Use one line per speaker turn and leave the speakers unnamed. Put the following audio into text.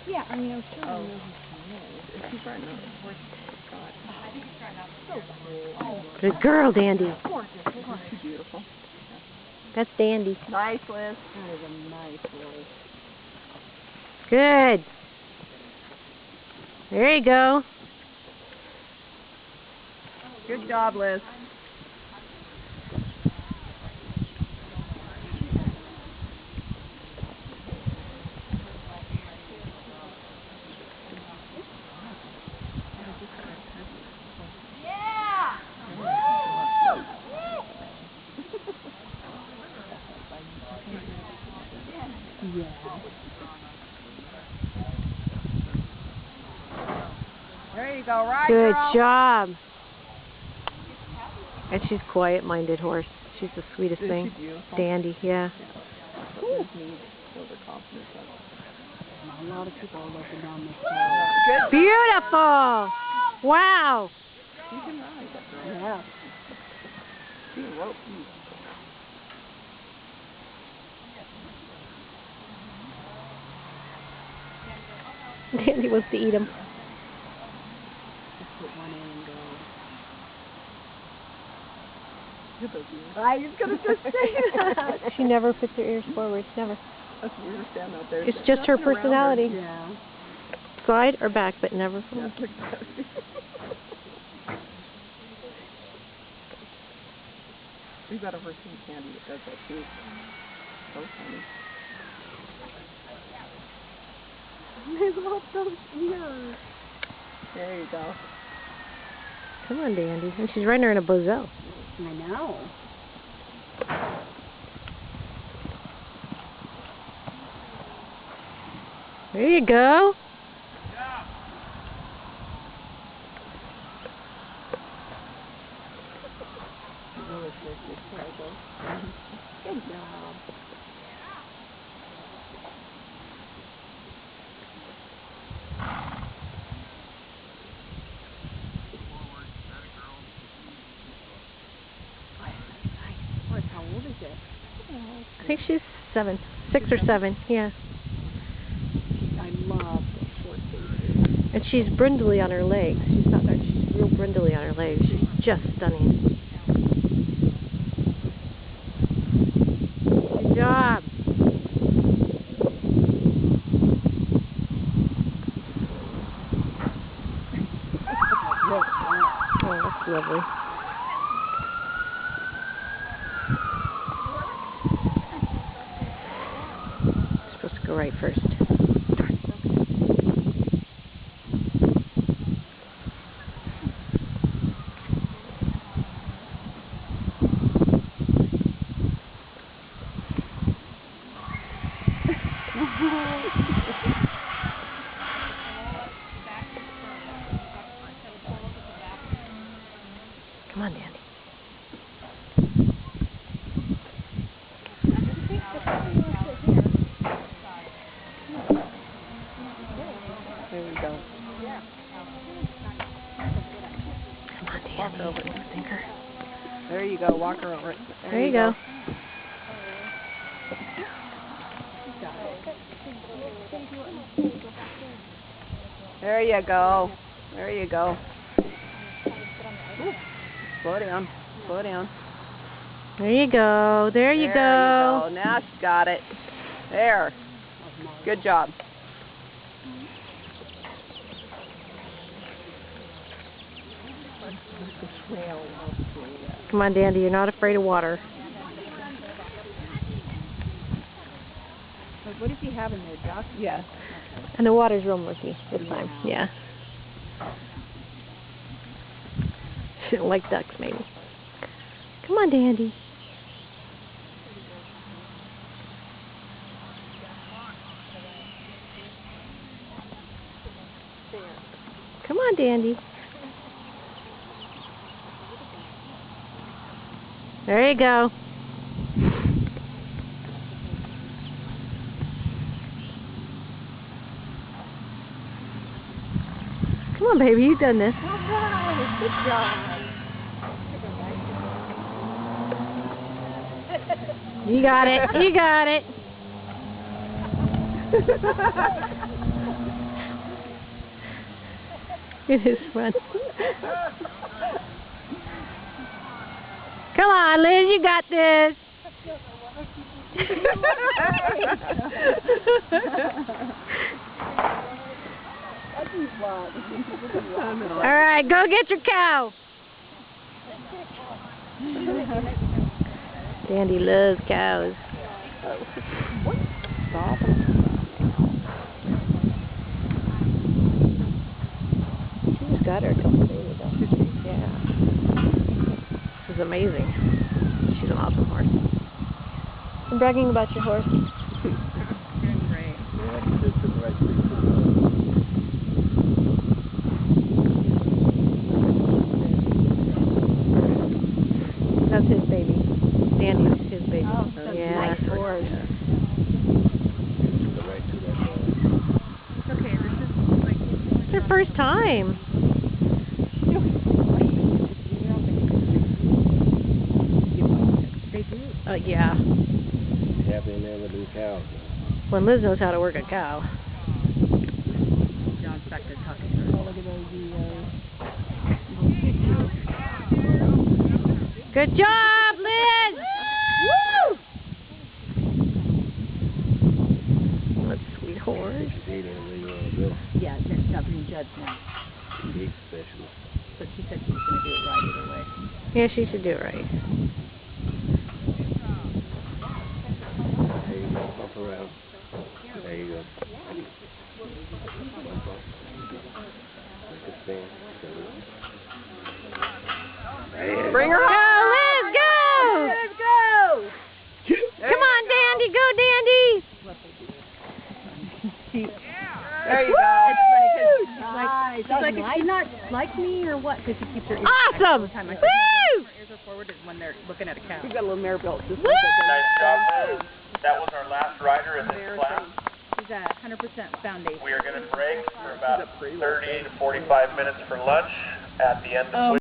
Yeah, I mean, I'm sure
I know who she is. Is she starting to horse? God. I think she's starting out so cool.
Good girl, Dandy.
Gorgeous. Oh, she's beautiful.
That's Dandy.
Nice, Liz. That is a nice horse.
Good. There you go.
Good job, Liz.
Yeah.
There you go, right,
Good
girl?
job. And she's quiet-minded horse. She's the sweetest
Isn't
thing.
she beautiful?
Dandy, yeah.
That's what Liz needs. Build her confidence up.
A lot of people are looking down this trail.
Good.
Beautiful! Wow!
She can ride, that girl.
Yeah.
She can rope.
Dandy wants to eat him.
Just put one in and go.
Look at those ears.
I was going to just say that.
She never puts her ears forward. Never.
That's weird standing out there.
It's just her
Nothing around
personality.
Yeah.
Side or back, but never
Yeah,
forward.
look at that. We've got a horse named Candy that does that too. So funny.
I love those ears.
There you go.
Come on, Dandy. And she's riding her in a Bozell.
I know.
There you go.
Good job. Nice. How old is it?
I think she's 6 or 7. Yeah.
I love the short faces.
And she's brindly on her legs. She's not that. She's real brindly on her legs. She's just stunning. Good job. Oh, that's lovely. Supposed to go right first. Come on, Dandy.
There we go.
Come on, Dandy.
Over it.
Stinker.
There you go. Walk her over it.
There you go.
There you go. There you go. Ooh. Slow down. Slow down.
There you go. There you go.
Now she's got it. There. Good job.
Come on, Dandy. You're not afraid of water.
What does he have in there, ducks?
Yeah.
And the water's real murky this time. Yeah. She don't like ducks, maybe. Come on, Dandy. Come on, Dandy. There you go. Come on, baby. You've done this.
Good job.
You got it. You got it. It is fun. Come on, Liz, you got this. All right, go get your cow. Dandy loves cows. She just got her a couple days ago. Yeah. This is amazing. She's an awesome horse. I'm bragging about your horse. That's his baby. Dandy's his baby.
Oh, that's
yeah.
nice horse.
Okay, this is like
It's her first time.
they do.
Yeah.
Happening there with these cows.
When Liz knows how to work a cow.
John's back there talking to her.
Oh, look at those
Good job, Liz! Woo! What a sweet horse.
See them where you want to go.
Yeah, that's not being judged now.
Big specialist.
But she said she was going to do it right either way.
Yeah, she should do it right.
There you go. Bump around. There you go. Good thing.
Bring her
Go,
home.
Liz, go!
Let's go.
Come on, Dandy, go, Dandy!
There you go.
It's funny because
Nice.
she's like, is she not like me or what? Because she keeps her ears back all
Awesome!
the time. I said,
Woo!
no, her ears are forward when they're looking at a cow.
We've got a little mare built. Just
Woo!
Nice job, Liz. That was our last rider in this class.
She's at 100% foundation.
We are going to break for about 30 to 45 minutes for lunch at the end of which